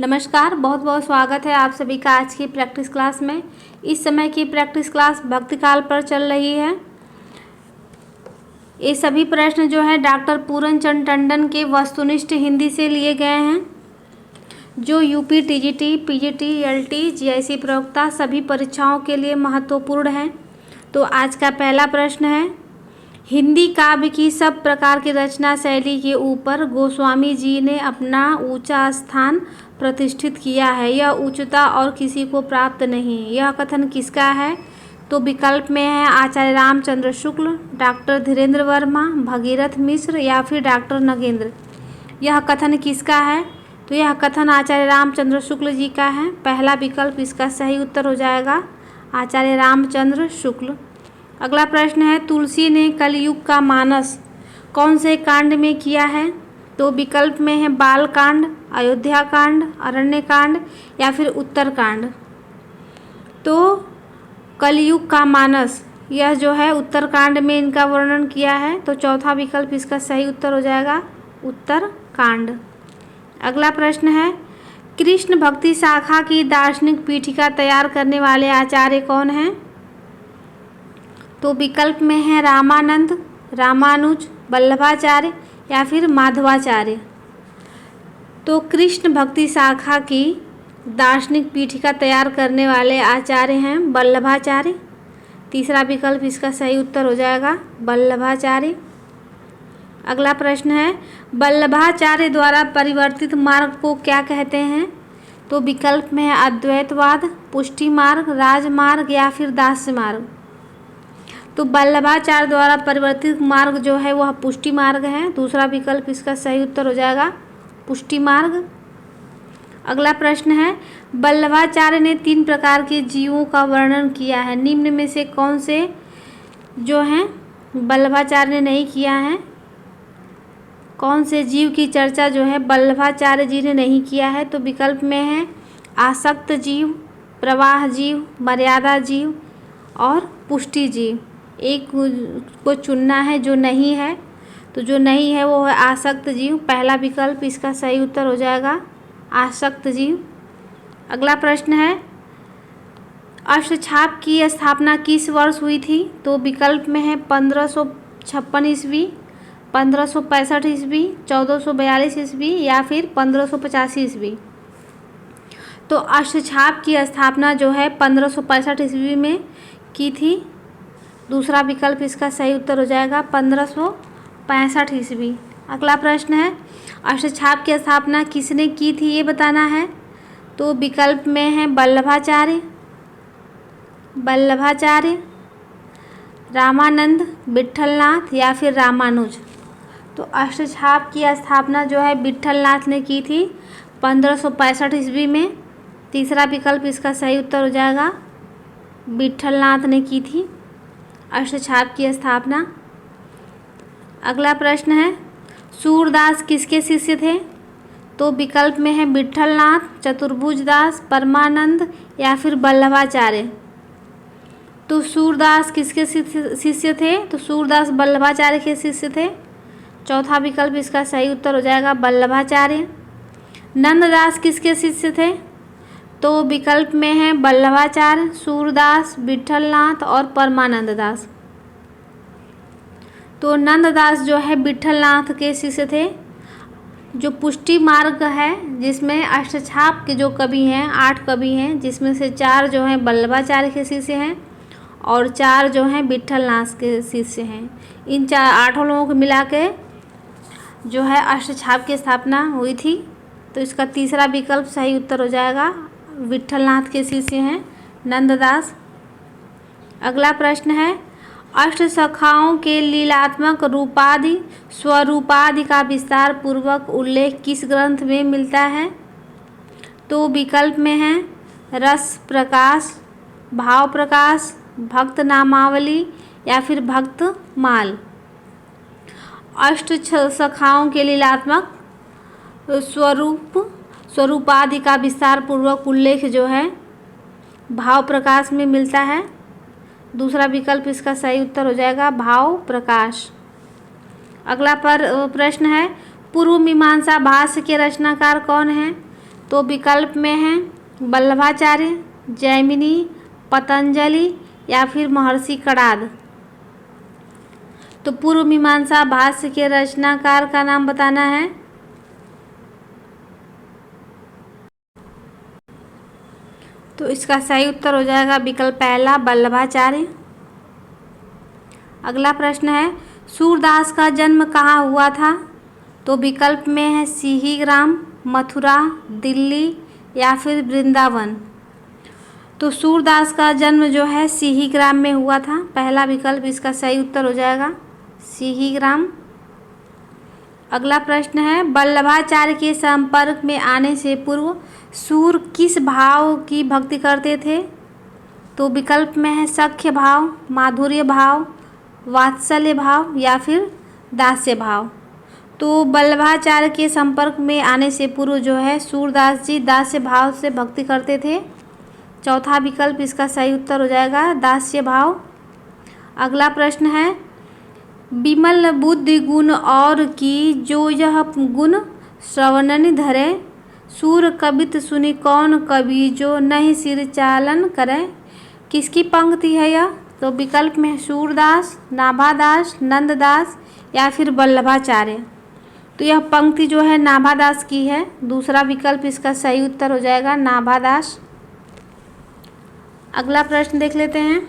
नमस्कार, बहुत बहुत स्वागत है आप सभी का आज की प्रैक्टिस क्लास में। इस समय की प्रैक्टिस क्लास भक्तिकाल पर चल रही है। ये सभी प्रश्न जो है डॉक्टर पूरनचंद टंडन के वस्तुनिष्ठ हिंदी से लिए गए हैं, जो UP, TGT, PGT, LT, GIC प्रयोक्ता सभी परीक्षाओं के लिए महत्वपूर्ण हैं। तो आज का पहला प्रश्न है, हिंदी काव्य की सब प्रकार की रचना शैली के ऊपर गोस्वामी जी ने अपना ऊंचा स्थान प्रतिष्ठित किया है। यह उच्चता और किसी को प्राप्त नहीं। यह कथन किसका है? तो विकल्प में है आचार्य रामचंद्र शुक्ल, डॉक्टर धीरेन्द्र वर्मा, भगीरथ मिश्र या फिर डॉक्टर नगेंद्र। यह कथन किसका है? तो यह कथन आचार्य रामचंद्र शुक्ल जी का है। पहला विकल्प इसका सही उत्तर हो जाएगा, आचार्य रामचंद्र शुक्ल। अगला प्रश्न है, तुलसी ने कलयुग का मानस कौन से कांड में किया है? तो विकल्प में है बाल कांड, अयोध्या कांड, अरण्य कांड या फिर उत्तर कांड। तो कलयुग का मानस यह जो है उत्तर कांड में इनका वर्णन किया है। तो चौथा विकल्प इसका सही उत्तर हो जाएगा, उत्तर कांड। अगला प्रश्न है, कृष्ण भक्ति शाखा की दार्शनिक पीठिका तैयार करने वाले आचार्य कौन हैं? तो विकल्प में है रामानंद, रामानुज, वल्लभाचार्य या फिर माधवाचार्य। तो कृष्ण भक्ति शाखा की दार्शनिक पीठिका तैयार करने वाले आचार्य हैं वल्लभाचार्य। तीसरा विकल्प इसका सही उत्तर हो जाएगा, वल्लभाचार्य। अगला प्रश्न है, वल्लभाचार्य द्वारा परिवर्तित मार्ग को क्या कहते हैं? तो विकल्प में है अद्वैतवाद, पुष्टि मार्ग, राजमार्ग या फिर दास्य मार्ग। तो वल्लभाचार्य द्वारा परिवर्तित मार्ग जो है वह पुष्टि मार्ग है। दूसरा विकल्प इसका सही उत्तर हो जाएगा, पुष्टि मार्ग। अगला प्रश्न है, वल्लभाचार्य ने 3 प्रकार के जीवों का वर्णन किया है। निम्न में से कौन से जो हैं वल्लभाचार्य ने नहीं किया है? कौन से जीव की चर्चा जो है वल्लभाचार्य जी ने नहीं किया है? तो विकल्प में है आसक्त जीव, प्रवाह जीव, मर्यादा जीव और पुष्टि जीव। एक को चुनना है जो नहीं है। तो जो नहीं है वो है आसक्त जीव। पहला विकल्प इसका सही उत्तर हो जाएगा, आसक्त जीव। अगला प्रश्न है, अष्टछाप की स्थापना किस वर्ष हुई थी? तो विकल्प में है 1556 ईस्वी, 1565 ईस्वी, 1442 ईस्वी या फिर 1585 ईस्वी। तो अष्टछाप की स्थापना जो है 1565 ईस्वी में की थी। दूसरा विकल्प इसका सही उत्तर हो जाएगा 1565 ईस्वी। अगला प्रश्न है, अष्टछाप की स्थापना किसने की थी ये बताना है। तो विकल्प में है वल्लभाचार्य, रामानंद, विट्ठलनाथ या फिर रामानुज। तो अष्टछाप की स्थापना जो है विट्ठलनाथ ने की थी 1565 ईस्वी में। तीसरा विकल्प इसका सही उत्तर हो जाएगा, विट्ठलनाथ ने की थी अष्टछाप की स्थापना। अगला प्रश्न है, सूरदास किसके शिष्य थे? तो विकल्प में है विट्ठलनाथ, चतुर्भुज दास, परमानंद या फिर वल्लभाचार्य। तो सूरदास किसके शिष्य थे? तो सूरदास वल्लभाचार्य के शिष्य थे। चौथा विकल्प इसका सही उत्तर हो जाएगा, वल्लभाचार्य। नंददास किसके शिष्य थे? तो विकल्प में है वल्लभाचार्य, सूरदास, विट्ठलनाथ और परमानंद दास। तो नंददास जो है विट्ठलनाथ के शिष्य थे। जो पुष्टि मार्ग है जिसमें अष्टछाप के जो कवि हैं 8 कवि हैं, जिसमें से 4 जो हैं वल्लभाचार्य के शिष्य हैं और 4 जो हैं विट्ठलनाथ के शिष्य हैं। इन 8 लोगों को मिला के जो है अष्टछाप की स्थापना हुई थी। तो इसका तीसरा विकल्प सही उत्तर हो जाएगा, विट्ठलनाथ के शिष्य हैं नंददास। अगला प्रश्न है, अष्टसखाओं के लीलात्मक रूपादि स्वरूपादि का विस्तार पूर्वक उल्लेख किस ग्रंथ में मिलता है? तो विकल्प में है रस प्रकाश, भाव प्रकाश, भक्त नामावली या फिर भक्त माल। अष्ट सखाओं के लीलात्मक स्वरूपादि का विस्तार पूर्वक उल्लेख जो है भाव प्रकाश में मिलता है। दूसरा विकल्प इसका सही उत्तर हो जाएगा, भाव प्रकाश। अगला प्रश्न है, पूर्व मीमांसा भाष्य के रचनाकार कौन हैं? तो विकल्प में है वल्लभाचार्य, जैमिनी, पतंजलि या फिर महर्षि कणाद। तो पूर्व मीमांसा भाष्य के रचनाकार का नाम बताना है। तो इसका सही उत्तर हो जाएगा विकल्प पहला वल्लभाचार्य। अगला प्रश्न है सूरदास का जन्म कहाँ हुआ था? तो विकल्प में है सिंहीग्राम, मथुरा, दिल्ली या फिर वृंदावन। तो सूरदास का जन्म जो है सिंहीग्राम में हुआ था। पहला विकल्प इसका सही उत्तर हो जाएगा सिंहीग्राम। अगला प्रश्न है वल्लभाचार्य के संपर्क में आने से पूर्व सूर किस भाव की भक्ति करते थे? तो विकल्प में है सख्य भाव, माधुर्य भाव, वात्सल्य भाव या फिर दास्य भाव। तो वल्लभाचार्य के संपर्क में आने से पूर्व जो है सूरदास जी दास्य भाव से भक्ति करते थे। चौथा विकल्प इसका सही उत्तर हो जाएगा दास्य भाव। अगला प्रश्न है विमल बुद्धि गुण और की जो यह गुण श्रवणनि धरे, सूर कबित सुनि कौन कवि जो नहीं सिर चालन करे। किसकी पंक्ति है यह? तो विकल्प में सूरदास, नाभादास, नंददास या फिर वल्लभाचार्य। तो यह पंक्ति जो है नाभादास की है। दूसरा विकल्प इसका सही उत्तर हो जाएगा नाभादास। अगला प्रश्न देख लेते हैं।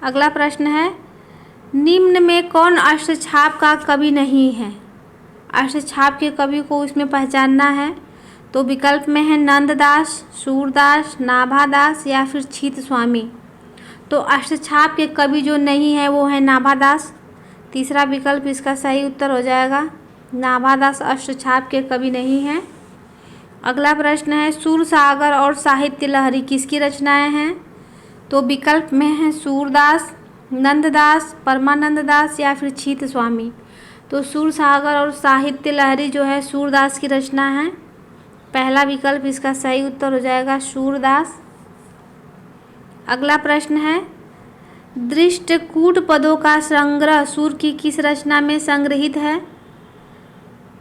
अगला प्रश्न है निम्न में कौन अष्टछाप का कवि नहीं है? अष्टछाप के कवि को इसमें पहचानना है। तो विकल्प में है नंददास, सूरदास, नाभादास या फिर छीत स्वामी। तो अष्टछाप के कवि जो नहीं है वो है नाभादास। तीसरा विकल्प इसका सही उत्तर हो जाएगा नाभादास अष्टछाप के कवि नहीं है। अगला प्रश्न है सूरसागर और साहित्य लहरी किसकी रचनाएं हैं? तो विकल्प में है सूरदास, नंददास, परमानंददास या फिर छीत स्वामी। तो सूरसागर और साहित्य लहरी जो है सूरदास की रचना है। पहला विकल्प इसका सही उत्तर हो जाएगा सूरदास। अगला प्रश्न है दृष्टकूट पदों का संग्रह सूर की किस रचना में संग्रहित है?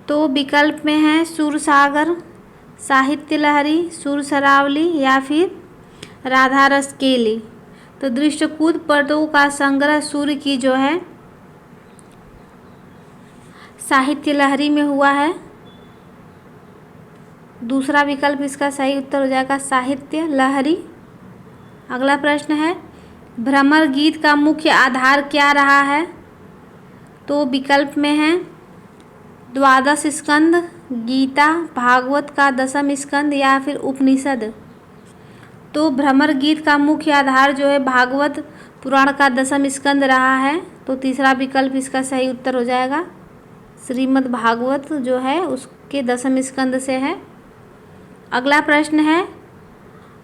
तो विकल्प में है सूरसागर, साहित्य लहरी, सुरसरावली या फिर राधा रस केली। तो दृष्टकूट पदों का संग्रह सूर्य की जो है साहित्य लहरी में हुआ है। दूसरा विकल्प इसका सही उत्तर हो जाएगा साहित्य लहरी। अगला प्रश्न है भ्रमर गीत का मुख्य आधार क्या रहा है? तो विकल्प में है द्वादश स्कंद, गीता, भागवत का दसम स्कंद या फिर उपनिषद। तो भ्रमर गीत का मुख्य आधार जो है भागवत पुराण का दसम स्कंद रहा है। तो तीसरा विकल्प इसका सही उत्तर हो जाएगा श्रीमद् भागवत जो है उसके दसम स्कंद से है। अगला प्रश्न है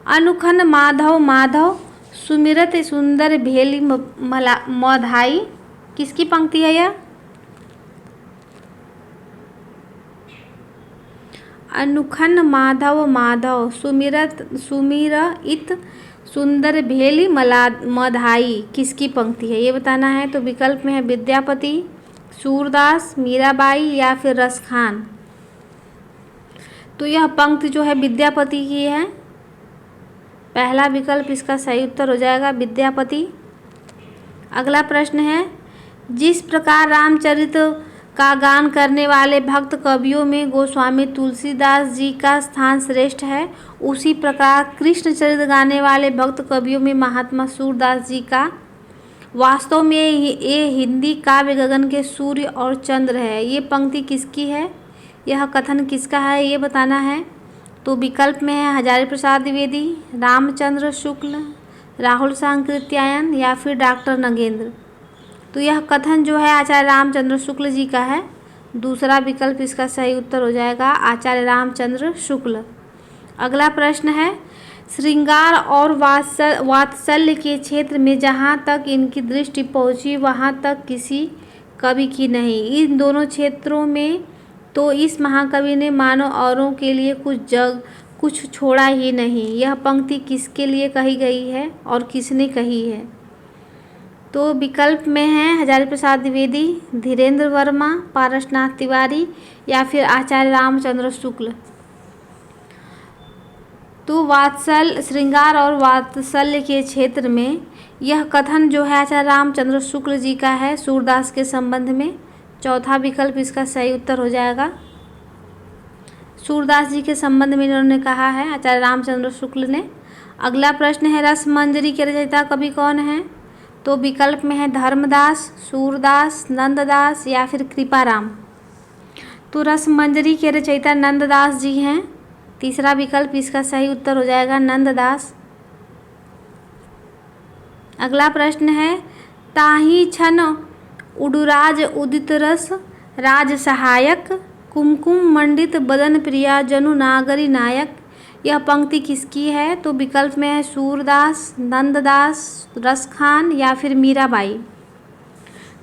अनुखन माधव माधव सुमिरत सुंदर भेली मधाई किसकी पंक्ति है यह? अनुखन माधव माधव सुमिरत सुंदर भेली मधाई किसकी पंक्ति है ये बताना है। तो विकल्प में है विद्यापति, सूरदास, मीराबाई या फिर रसखान। तो यह पंक्ति जो है विद्यापति की है। पहला विकल्प इसका सही उत्तर हो जाएगा विद्यापति। अगला प्रश्न है जिस प्रकार रामचरित का गान करने वाले भक्त कवियों में गोस्वामी तुलसीदास जी का स्थान श्रेष्ठ है, उसी प्रकार कृष्ण चरित गाने वाले भक्त कवियों में महात्मा सूरदास जी का वास्तव में ये हिंदी काव्य गगन के सूर्य और चंद्र है। ये पंक्ति किसकी है? यह कथन किसका है ये बताना है। तो विकल्प में है हजारी प्रसाद द्विवेदी, रामचंद्र शुक्ल, राहुल सांकृत्यायन या फिर डॉक्टर नगेंद्र। तो यह कथन जो है आचार्य रामचंद्र शुक्ल जी का है। दूसरा विकल्प इसका सही उत्तर हो जाएगा आचार्य रामचंद्र शुक्ल। अगला प्रश्न है श्रृंगार और वात्सल्य के क्षेत्र में जहाँ तक इनकी दृष्टि पहुँची वहाँ तक किसी कवि की नहीं। इन दोनों क्षेत्रों में तो इस महाकवि ने मानो औरों के लिए कुछ छोड़ा ही नहीं। यह पंक्ति किसके लिए कही गई है और किसने कही है? तो विकल्प में है हजारी प्रसाद द्विवेदी, धीरेन्द्र वर्मा, पारसनाथ तिवारी या फिर आचार्य रामचंद्र शुक्ल। तो वात्सल श्रृंगार और वात्सल्य के क्षेत्र में यह कथन जो है आचार्य रामचंद्र शुक्ल जी का है सूरदास के संबंध में। चौथा विकल्प इसका सही उत्तर हो जाएगा। सूरदास जी के संबंध में इन्होंने कहा है आचार्य रामचंद्र शुक्ल ने। अगला प्रश्न है रस मंजरी के रचयिता कवि कौन है? तो विकल्प में है धर्मदास, सूरदास, नंददास या फिर कृपाराम। तो रस मंजरी के रचयिता नंददास जी हैं। तीसरा विकल्प इसका सही उत्तर हो जाएगा नंददास। अगला प्रश्न है ताहि छन उडुराज उदित रस राज सहायक कुमकुम मंडित बदन प्रिया जनु नागरी नायक। यह पंक्ति किसकी है? तो विकल्प में है सूरदास, नंददास, रसखान या फिर मीराबाई।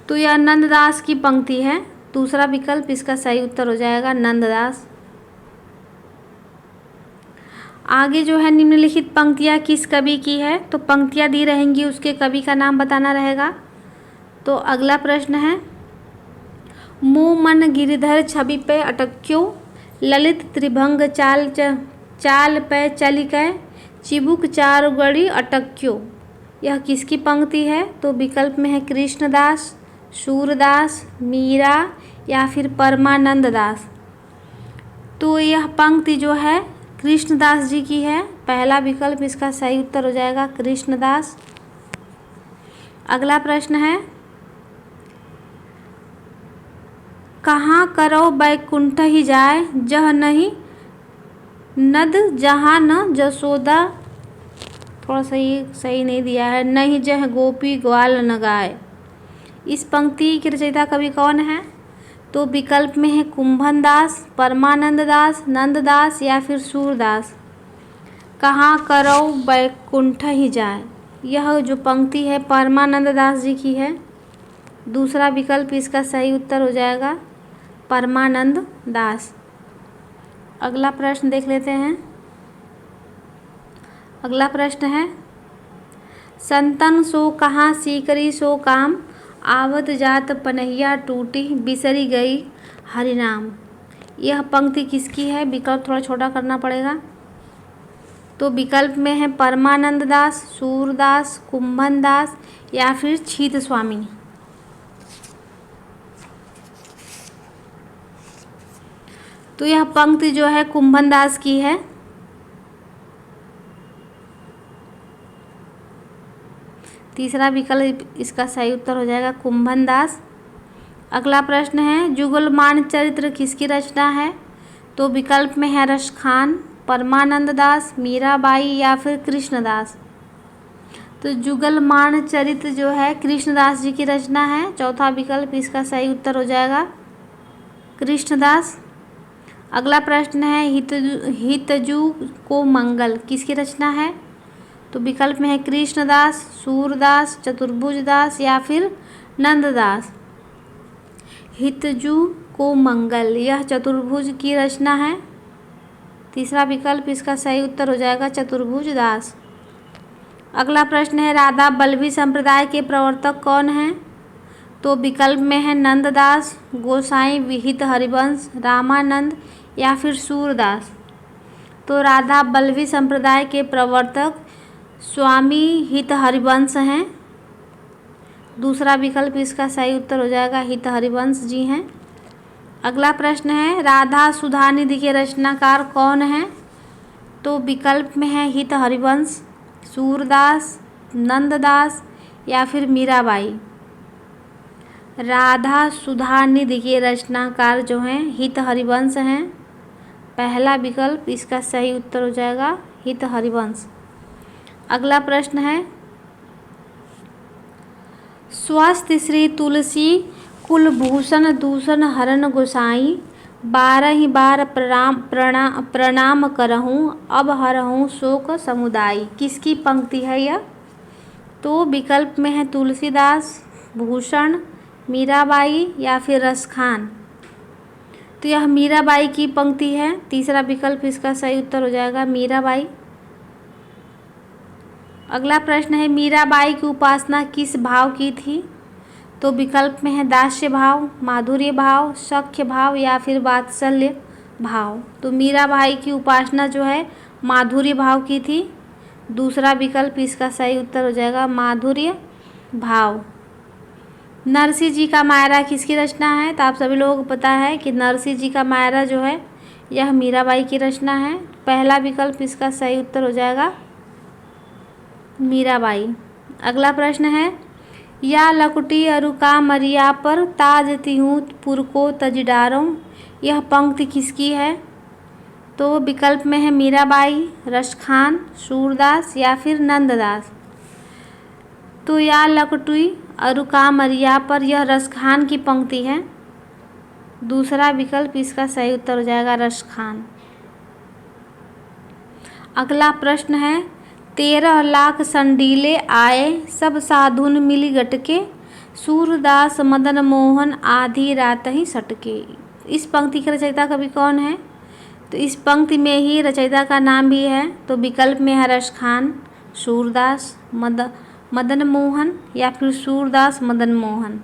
तो यह नंददास की पंक्ति है। दूसरा विकल्प इसका सही उत्तर हो जाएगा नंददास। आगे जो है निम्नलिखित पंक्तियाँ किस कवि की है? तो पंक्तियाँ दी रहेंगी, उसके कवि का नाम बताना रहेगा। तो अगला प्रश्न है मुँह मन गिरिधर छवि पे अटक्यो ललित त्रिभंग चाल पे चलिकै चिबुक चारु गढ़ी अटक्यो। यह किसकी पंक्ति है? तो विकल्प में है कृष्णदास, सूरदास, मीरा या फिर परमानंद दास। तो यह पंक्ति जो है कृष्णदास जी की है। पहला विकल्प इसका सही उत्तर हो जाएगा कृष्णदास। अगला प्रश्न है कहाँ करो बैकुंठ ही जाए जह नहीं नद जहाँ न जसोदा। थोड़ा सही नहीं दिया है। नहीं जह गोपी ग्वाल न गाए। इस पंक्ति के रचयिता कवि कौन है? तो विकल्प में है कुंभन दास, परमानंद दास, नंददास या फिर सूरदास। कहाँ करो बैकुंठ ही जाए, यह जो पंक्ति है परमानंद दास जी की है। दूसरा विकल्प इसका सही उत्तर हो जाएगा परमानंद दास। अगला प्रश्न देख लेते हैं। अगला प्रश्न है संतन सो कहाँ सीकरी सो काम आवत जात पनहिया टूटी बिसरी गई हरिनाम। यह पंक्ति किसकी है? विकल्प थोड़ा छोटा करना पड़ेगा। तो विकल्प में है परमानंद दास, सूरदास, कुंभन दास या फिर छीत स्वामी। तो यह पंक्ति जो है कुंभन दास की है। तीसरा विकल्प इसका सही उत्तर हो जाएगा कुंभन दास। अगला प्रश्न है जुगलमान चरित्र किसकी रचना है? तो विकल्प में है रसखान, परमानंद दास, मीराबाई या फिर कृष्णदास। तो जुगलमान चरित्र जो है कृष्णदास जी की रचना है। चौथा विकल्प इसका सही उत्तर हो जाएगा कृष्णदास। अगला प्रश्न है हितजू को मंगल किसकी रचना है? तो विकल्प में है कृष्णदास, सूरदास, चतुर्भुज दास या फिर नंददास। हितजू को मंगल यह चतुर्भुज की रचना है। तीसरा विकल्प इसका सही उत्तर हो जाएगा चतुर्भुज दास। अगला प्रश्न है राधा बल्लभी संप्रदाय के प्रवर्तक कौन हैं? तो विकल्प में है नंददास, गोसाई विहित हरिवंश, रामानंद या फिर सूरदास। तो राधा बल्लभी संप्रदाय के प्रवर्तक स्वामी हित हरिवंश हैं। दूसरा विकल्प इसका सही उत्तर हो जाएगा हित हरिवंश जी हैं। अगला प्रश्न है राधा सुधा निधि के रचनाकार कौन हैं? तो विकल्प में है हित हरिवंश, सूरदास, नंददास या फिर मीराबाई। राधा सुधा निधि के रचनाकार जो हैं हित हरिवंश हैं। पहला विकल्प इसका सही उत्तर हो जाएगा हित हरिवंश। अगला प्रश्न है स्वस्थ श्री तुलसी कुलभूषण दूषण हरण गोसाई 12 बार प्रणाम करहूँ अब हरहूँ शोक समुदाय। किसकी पंक्ति है यह? तो विकल्प में है तुलसीदास, भूषण, मीराबाई या फिर रसखान। तो यह मीराबाई की पंक्ति है। तीसरा विकल्प इसका सही उत्तर हो जाएगा मीराबाई। अगला प्रश्न है मीराबाई की उपासना किस भाव की थी? तो विकल्प में है दास्य भाव, माधुर्य भाव, सख्य भाव या फिर वात्सल्य भाव। तो मीराबाई की उपासना जो है माधुर्य भाव की थी। दूसरा विकल्प इसका सही उत्तर हो जाएगा माधुर्य भाव। नरसिंह जी का मायरा किसकी रचना है? तो आप सभी लोगों को पता है कि नरसिंह जी का मायरा जो है यह मीराबाई की रचना है। पहला विकल्प इसका सही उत्तर हो जाएगा मीराबाई। अगला प्रश्न है या लकुटी अरुका मरिया पर ताज तिहूँ पुरको तजडारों, यह पंक्ति किसकी है? तो विकल्प में है मीराबाई, रसखान, सूरदास या फिर नंददास। तो या लकुटी अरुका मरिया पर यह रसखान की पंक्ति है। दूसरा विकल्प इसका सही उत्तर हो जाएगा रसखान। अगला प्रश्न है 13 लाख संडीले आए सब साधुन मिली गटके, सूरदास मदन मोहन आधी रात ही सटके। इस पंक्ति के रचयिता कवि कौन है? तो इस पंक्ति में ही रचयिता का नाम भी है। तो विकल्प में है रसखान, सूरदास, मदन मोहन या फिर सूरदास मदन मोहन।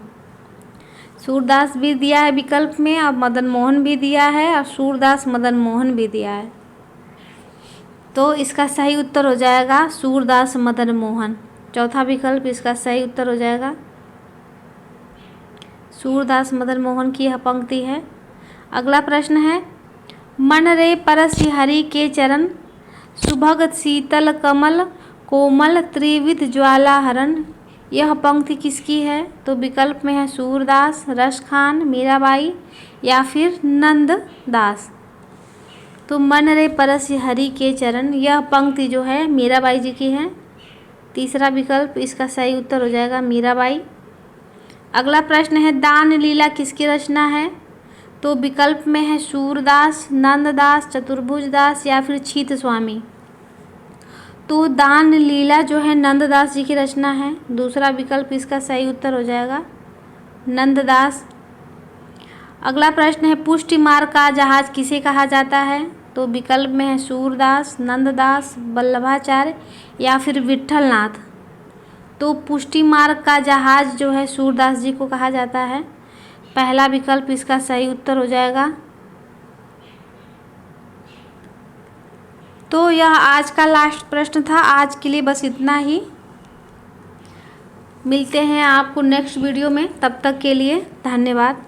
सूरदास भी दिया है विकल्प में और मदन मोहन भी दिया है और सूरदास मदन मोहन भी दिया है। तो इसका सही उत्तर हो जाएगा सूरदास मदन मोहन। चौथा विकल्प इसका सही उत्तर हो जाएगा सूरदास मदन मोहन की यह पंक्ति है। अगला प्रश्न है मन रे परस हरि के चरण, सुभगत शीतल कमल कोमल त्रिविध ज्वाला हरण, यह पंक्ति किसकी है? तो विकल्प में है सूरदास, रसखान, मीराबाई या फिर नंददास। तो मन रे परस हरि के चरण यह पंक्ति जो है मीराबाई जी की है। तीसरा विकल्प इसका सही उत्तर हो जाएगा मीराबाई। अगला प्रश्न है दान लीला किसकी रचना है? तो विकल्प में है सूरदास, नंददास, चतुर्भुज दास या फिर छीत स्वामी। तो दान लीला जो है नंददास जी की रचना है। दूसरा विकल्प इसका सही उत्तर हो जाएगा नंददास। अगला प्रश्न है पुष्टि मार्ग का जहाज किसे कहा जाता है? तो विकल्प में है सूरदास, नंददास, वल्लभाचार्य या फिर विट्ठलनाथ। तो पुष्टि मार्ग का जहाज जो है सूरदास जी को कहा जाता है। पहला विकल्प इसका सही उत्तर हो जाएगा। तो यह आज का लास्ट प्रश्न था। आज के लिए बस इतना ही। मिलते हैं आपको नेक्स्ट वीडियो में, तब तक के लिए धन्यवाद।